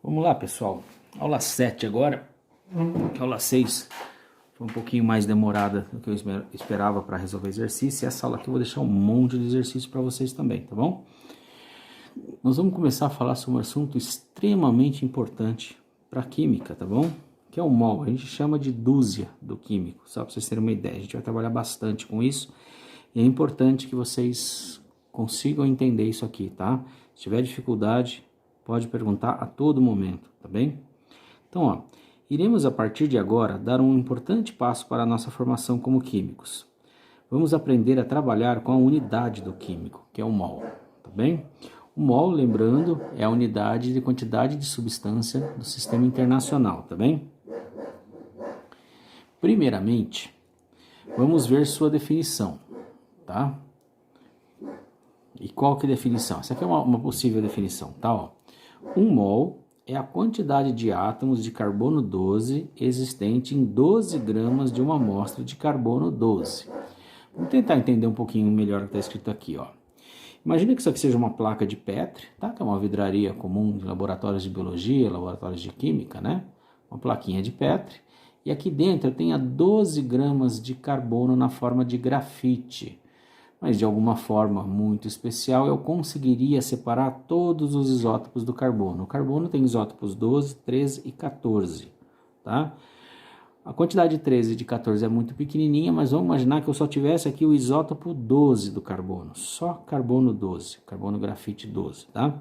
Vamos lá, pessoal. Aula 7 agora. Aula 6 foi um pouquinho mais demorada do que eu esperava para resolver exercício. E essa aula aqui eu vou deixar um monte de exercício para vocês também, tá bom? Nós vamos começar a falar sobre um assunto extremamente importante para a química, tá bom? Que é o mol. A gente chama de dúzia do químico, só para vocês terem uma ideia. A gente vai trabalhar bastante com isso e é importante que vocês consigam entender isso aqui, tá? Se tiver dificuldade, pode perguntar a todo momento, tá bem? Então, ó, iremos a partir de agora dar um importante passo para a nossa formação como químicos. Vamos aprender a trabalhar com a unidade do químico, que é o mol, tá bem? O mol, lembrando, é a unidade de quantidade de substância do sistema internacional, tá bem? Primeiramente, vamos ver sua definição, tá? E qual que é a definição? Essa aqui é uma possível definição, tá? Ó. Um mol é a quantidade de átomos de carbono 12 existente em 12 gramas de uma amostra de carbono 12. Vamos tentar entender um pouquinho melhor o que está escrito aqui, ó. Imagina que isso aqui seja uma placa de Petri, tá? Que é uma vidraria comum de laboratórios de biologia, laboratórios de química, né? Uma plaquinha de Petri. E aqui dentro eu tenho 12 gramas de carbono na forma de grafite. Mas de alguma forma muito especial eu conseguiria separar todos os isótopos do carbono. O carbono tem isótopos 12, 13 e 14, tá? A quantidade de 13 e de 14 é muito pequenininha, mas vamos imaginar que eu só tivesse aqui o isótopo 12 do carbono, só carbono 12, carbono grafite 12, tá?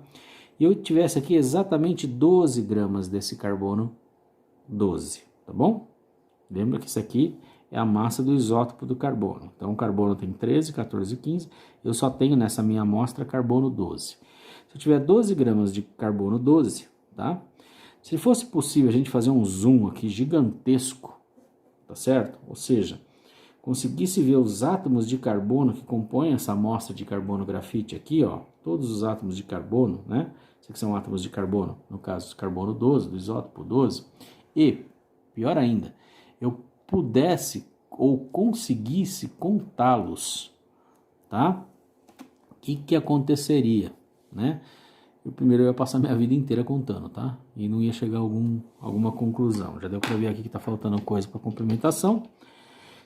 E eu tivesse aqui exatamente 12 gramas desse carbono 12, tá bom? Lembra que isso aqui é a massa do isótopo do carbono. Então, o carbono tem 13, 14 e 15. Eu só tenho nessa minha amostra carbono 12. Se eu tiver 12 gramas de carbono 12, tá? Se fosse possível a gente fazer um zoom aqui gigantesco, tá certo? Ou seja, conseguisse ver os átomos de carbono que compõem essa amostra de carbono grafite aqui, ó. Todos os átomos de carbono, né? Esses aqui são átomos de carbono, no caso, carbono 12, do isótopo 12. E, pior ainda, eu pudesse ou conseguisse contá-los, tá? O que aconteceria, né? Eu primeiro ia passar minha vida inteira contando, tá? E não ia chegar a alguma conclusão. Já deu para ver aqui que tá faltando coisa para complementação.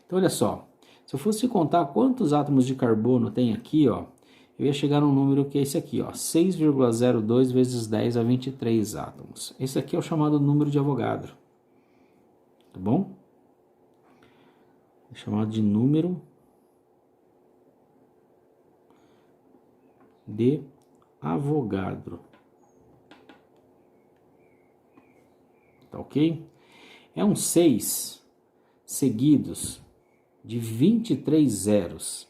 Então, olha só. Se eu fosse contar quantos átomos de carbono tem aqui, ó, eu ia chegar num número que é esse aqui, ó, 6,02 vezes 10 a 23 átomos. Esse aqui é o chamado número de Avogadro, tá bom? É chamado de número de Avogadro. Tá ok? É um 6 seguidos de 23 zeros.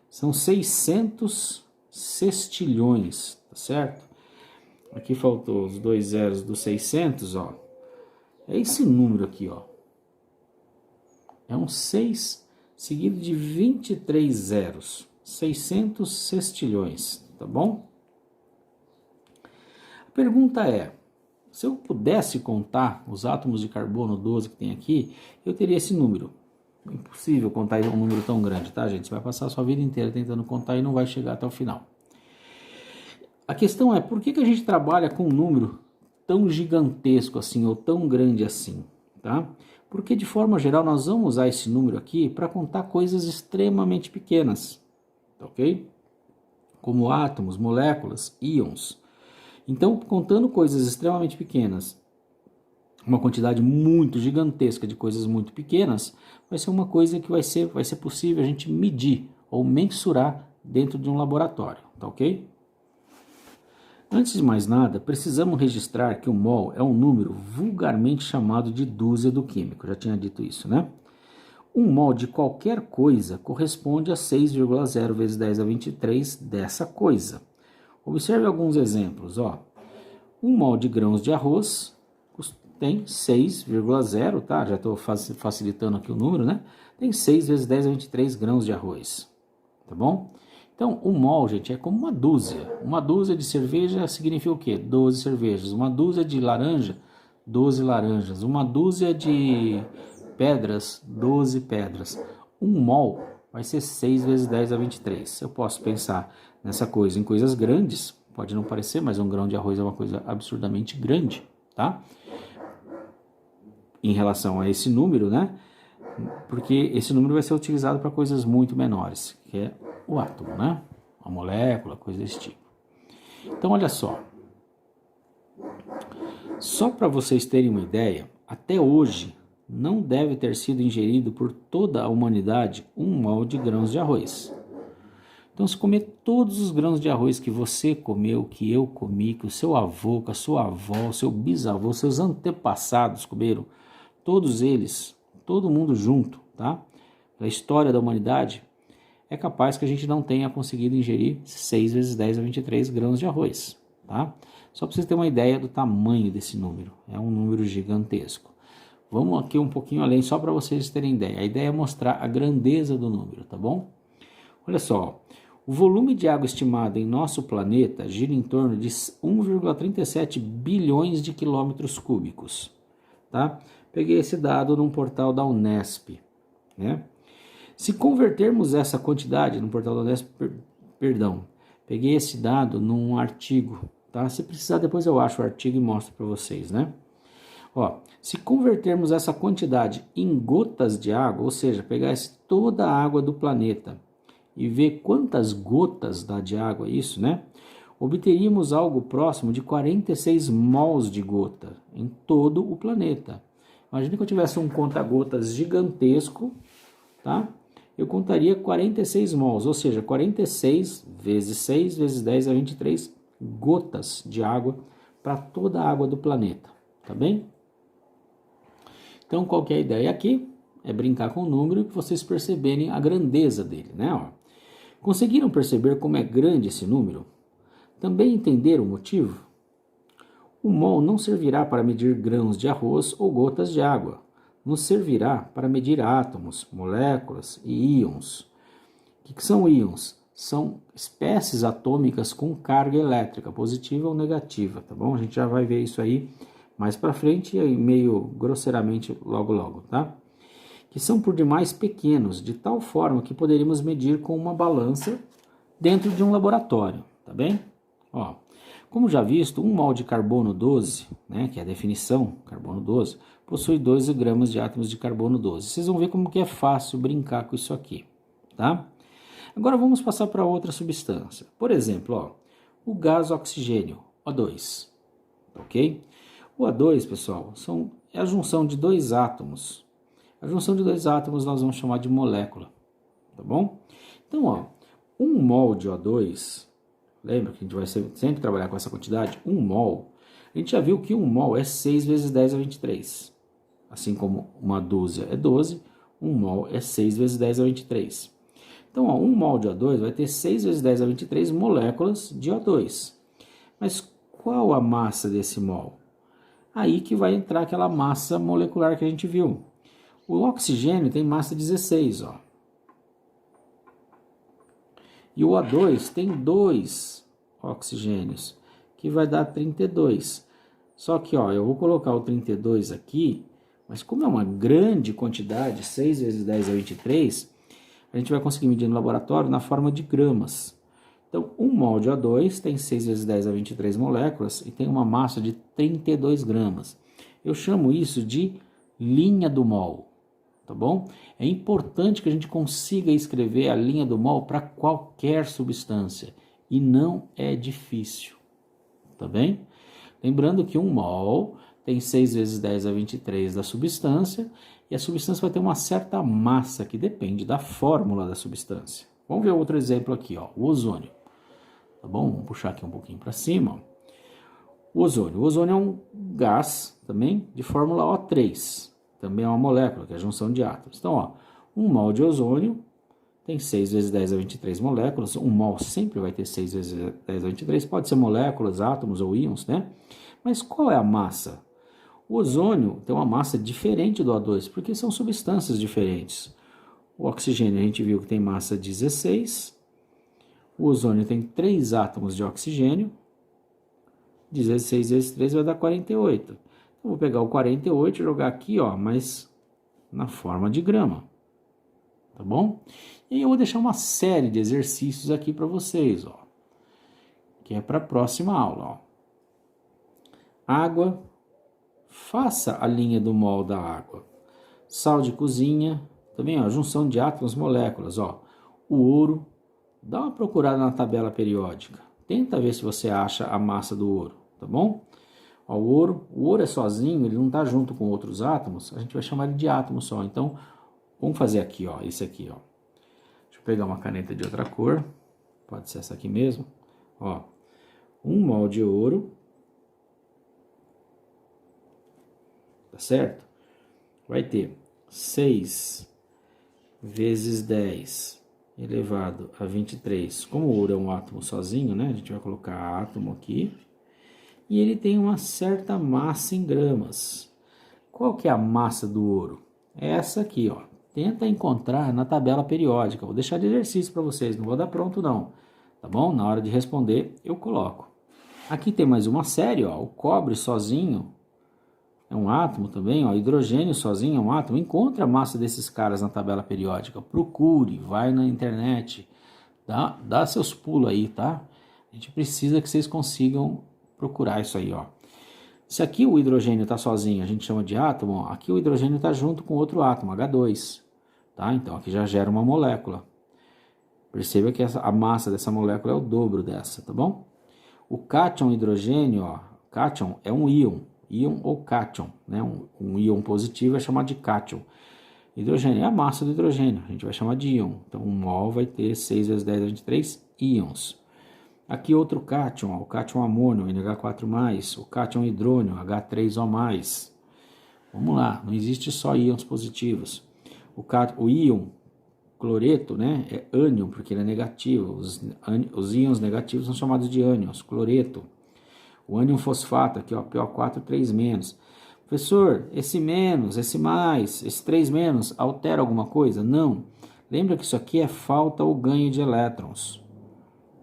São 600 sextilhões, tá certo? Aqui faltou os 2 zeros dos 600, ó. É esse número aqui, ó. É um 6 seguido de 23 zeros, 600 sextilhões, tá bom? A pergunta é, se eu pudesse contar os átomos de carbono 12 que tem aqui, eu teria esse número. É impossível contar um número tão grande, tá, gente? Você vai passar a sua vida inteira tentando contar e não vai chegar até o final. A questão é, por que a gente trabalha com um número tão gigantesco assim, ou tão grande assim, tá? Porque, de forma geral, nós vamos usar esse número aqui para contar coisas extremamente pequenas, tá ok? Como átomos, moléculas, íons. Então, contando coisas extremamente pequenas, uma quantidade muito gigantesca de coisas muito pequenas, vai ser uma coisa que vai ser possível a gente medir ou mensurar dentro de um laboratório, tá ok? Antes de mais nada, precisamos registrar que o mol é um número vulgarmente chamado de dúzia do químico. Já tinha dito isso, né? Um mol de qualquer coisa corresponde a 6,0 vezes 10 a 23 dessa coisa. Observe alguns exemplos, ó. Um mol de grãos de arroz tem 6,0, tá? Já estou facilitando aqui o número, né? Tem 6 vezes 10 a 23 grãos de arroz, tá bom? Então, o mol, gente, é como uma dúzia. Uma dúzia de cerveja significa o quê? 12 cervejas. Uma dúzia de laranja, 12 laranjas. Uma dúzia de pedras, 12 pedras. Um mol vai ser 6 vezes 10 a 23. Eu posso pensar nessa coisa em coisas grandes. Pode não parecer, mas um grão de arroz é uma coisa absurdamente grande, tá? Em relação a esse número, né? Porque esse número vai ser utilizado para coisas muito menores, que é o átomo, né? A molécula, coisa desse tipo. Então, olha só. Só para vocês terem uma ideia, até hoje não deve ter sido ingerido por toda a humanidade 1 mol de grãos de arroz. Então, se comer todos os grãos de arroz que você comeu, que eu comi, que o seu avô, que a sua avó, o seu bisavô, seus antepassados comeram, todos eles, todo mundo junto, tá? Da história da humanidade, é capaz que a gente não tenha conseguido ingerir 6 vezes 10 a 23 grãos de arroz, tá? Só para vocês terem uma ideia do tamanho desse número, é um número gigantesco. Vamos aqui um pouquinho além, só para vocês terem ideia. A ideia é mostrar a grandeza do número, tá bom? Olha só, o volume de água estimado em nosso planeta gira em torno de 1,37 bilhões de quilômetros cúbicos, tá? Peguei esse dado num portal da Unesp, né? Se convertermos essa quantidade no portal da Unesp, peguei esse dado num artigo, tá? Se precisar, depois eu acho o artigo e mostro para vocês, né? Ó, se convertermos essa quantidade em gotas de água, ou seja, pegasse toda a água do planeta e ver quantas gotas dá de água isso, né? Obteríamos algo próximo de 46 mols de gota em todo o planeta. Imagine que eu tivesse um conta-gotas gigantesco, tá? Eu contaria 46 mols, ou seja, 46 vezes 6 vezes 10 a 23 gotas de água para toda a água do planeta, tá bem? Então, qual que é a ideia aqui? É brincar com o número e vocês perceberem a grandeza dele, né? Ó, conseguiram perceber como é grande esse número? Também entenderam o motivo? O mol não servirá para medir grãos de arroz ou gotas de água. Nos servirá para medir átomos, moléculas e íons. O que são íons? São espécies atômicas com carga elétrica, positiva ou negativa, tá bom? A gente já vai ver isso aí mais para frente e meio grosseiramente logo, tá? Que são por demais pequenos, de tal forma que poderíamos medir com uma balança dentro de um laboratório, tá bem? Ó, como já visto, 1 mol de carbono 12, né, que é a definição, carbono 12, possui 12 gramas de átomos de carbono 12. Vocês vão ver como que é fácil brincar com isso aqui, tá? Agora vamos passar para outra substância. Por exemplo, ó, o gás oxigênio, O2, ok? O O2, pessoal, é a junção de dois átomos. A junção de dois átomos nós vamos chamar de molécula, tá bom? Então, ó, 1 mol de O2, lembra que a gente vai sempre trabalhar com essa quantidade? 1 mol, a gente já viu que 1 mol é 6 vezes 10 a 23. Assim como uma dúzia é 12, 1 mol é 6 vezes 10 a 23. Então, ó, 1 mol de O2 vai ter 6 vezes 10 a 23 moléculas de O2. Mas qual a massa desse mol? Aí que vai entrar aquela massa molecular que a gente viu. O oxigênio tem massa 16, ó. E o O2 tem 2 oxigênios, que vai dar 32. Só que, ó, eu vou colocar o 32 aqui, mas como é uma grande quantidade, 6 vezes 10 a 23, a gente vai conseguir medir no laboratório na forma de gramas. Então, 1 mol de O2 tem 6 vezes 10 a 23 moléculas e tem uma massa de 32 gramas. Eu chamo isso de linha do mol, tá bom? É importante que a gente consiga escrever a linha do mol para qualquer substância e não é difícil, tá bem? Lembrando que 1 mol tem 6 vezes 10 a 23 da substância e a substância vai ter uma certa massa que depende da fórmula da substância. Vamos ver outro exemplo aqui, ó, o ozônio. Tá bom? Vamos puxar aqui um pouquinho para cima. O ozônio. O ozônio é um gás também de fórmula O3. Também é uma molécula, que é a junção de átomos. Então, ó, 1 mol de ozônio tem 6 vezes 10 a 23 moléculas. 1 mol sempre vai ter 6 vezes 10 a 23. Pode ser moléculas, átomos ou íons, né? Mas qual é a massa? O ozônio tem uma massa diferente do O2, porque são substâncias diferentes. O oxigênio a gente viu que tem massa 16. O ozônio tem 3 átomos de oxigênio. 16 vezes 3 vai dar 48. Eu vou pegar o 48 e jogar aqui, ó, mas na forma de grama. Tá bom? E eu vou deixar uma série de exercícios aqui para vocês, ó. Que é para a próxima aula, ó. Água faça a linha do mol da água. Sal de cozinha, também, ó, junção de átomos, moléculas, ó. O ouro, dá uma procurada na tabela periódica. Tenta ver se você acha a massa do ouro, tá bom? Ó, o ouro é sozinho, ele não está junto com outros átomos, a gente vai chamar ele de átomo só. Então, vamos fazer aqui, ó, esse aqui, ó. Deixa eu pegar uma caneta de outra cor, pode ser essa aqui mesmo. Ó, 1 mol de ouro, tá certo? Vai ter 6 vezes 10 elevado a 23. Como o ouro é um átomo sozinho, né? A gente vai colocar átomo aqui. E ele tem uma certa massa em gramas. Qual que é a massa do ouro? É essa aqui, ó. Tenta encontrar na tabela periódica. Vou deixar de exercício para vocês, não vou dar pronto não. Tá bom? Na hora de responder, eu coloco. Aqui tem mais uma série, ó. O cobre sozinho é um átomo também, ó. Hidrogênio sozinho é um átomo. Encontra a massa desses caras na tabela periódica. Procure, vai na internet. Dá seus pulos aí, tá? A gente precisa que vocês consigam procurar isso aí, ó. Se aqui o hidrogênio está sozinho, a gente chama de átomo, ó, aqui o hidrogênio está junto com outro átomo, H2, tá? Então aqui já gera uma molécula. Perceba que a massa dessa molécula é o dobro dessa, tá bom? O cátion hidrogênio, ó, cátion é um íon ou cátion, né? Um íon positivo é chamado de cátion. Hidrogênio é a massa do hidrogênio, a gente vai chamar de íon. Então um mol vai ter 6 vezes 10 a 23 íons. Aqui outro cátion, ó, o cátion amônio, NH4+, o cátion hidrônio, H3O+. Vamos lá, não existe só íons positivos. O íon cloreto, né, é ânion, porque ele é negativo. Os íons negativos são chamados de ânions, cloreto. O ânion fosfato, aqui, ó, PO4 3-. Professor, esse menos, esse mais, esse 3- altera alguma coisa? Não. Lembra que isso aqui é falta ou ganho de elétrons.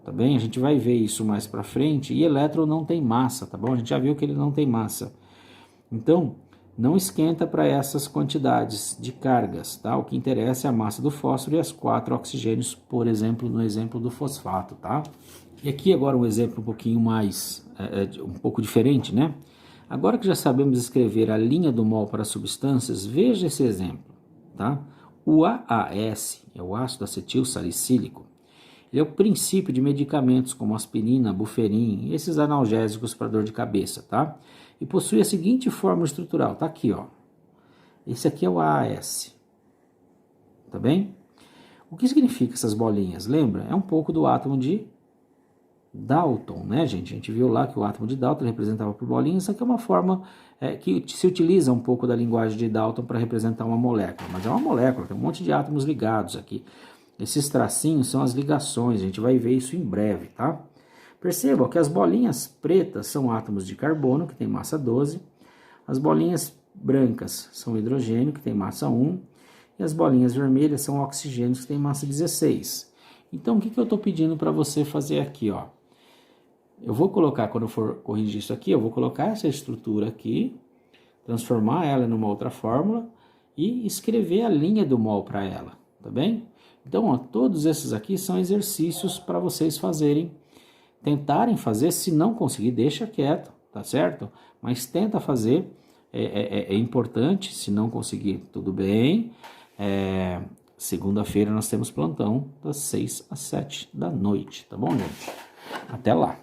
Tá bem? A gente vai ver isso mais para frente. E elétron não tem massa, tá bom? A gente já viu que ele não tem massa. Então, não esquenta para essas quantidades de cargas, tá? O que interessa é a massa do fósforo e as 4 oxigênios, por exemplo, no exemplo do fosfato, tá? E aqui agora um exemplo um pouquinho mais, um pouco diferente, né? Agora que já sabemos escrever a linha do mol para substâncias, veja esse exemplo, tá? O AAS, é o ácido acetil salicílico. Ele é o princípio de medicamentos como aspirina, buferin, esses analgésicos para dor de cabeça, tá? E possui a seguinte fórmula estrutural, tá aqui, ó. Esse aqui é o AAS, tá bem? O que significa essas bolinhas? Lembra? É um pouco do átomo de Dalton, né, gente? A gente viu lá que o átomo de Dalton representava por bolinhas. Isso aqui é uma forma que se utiliza um pouco da linguagem de Dalton para representar uma molécula. Mas é uma molécula, tem um monte de átomos ligados aqui. Esses tracinhos são as ligações, a gente vai ver isso em breve, tá? Percebam que as bolinhas pretas são átomos de carbono, que tem massa 12. As bolinhas brancas são hidrogênio, que tem massa 1. E as bolinhas vermelhas são oxigênios, que tem massa 16. Então, o que eu estou pedindo para você fazer aqui, ó? Eu vou colocar, quando eu for corrigir isso aqui, eu vou colocar essa estrutura aqui, transformar ela numa outra fórmula e escrever a linha do mol para ela, tá bem? Então, ó, todos esses aqui são exercícios para vocês fazerem, tentarem fazer. Se não conseguir, deixa quieto, tá certo? Mas tenta fazer, é importante. Se não conseguir, tudo bem. Segunda-feira nós temos plantão das 6 às 7 da noite, tá bom, gente? Até lá!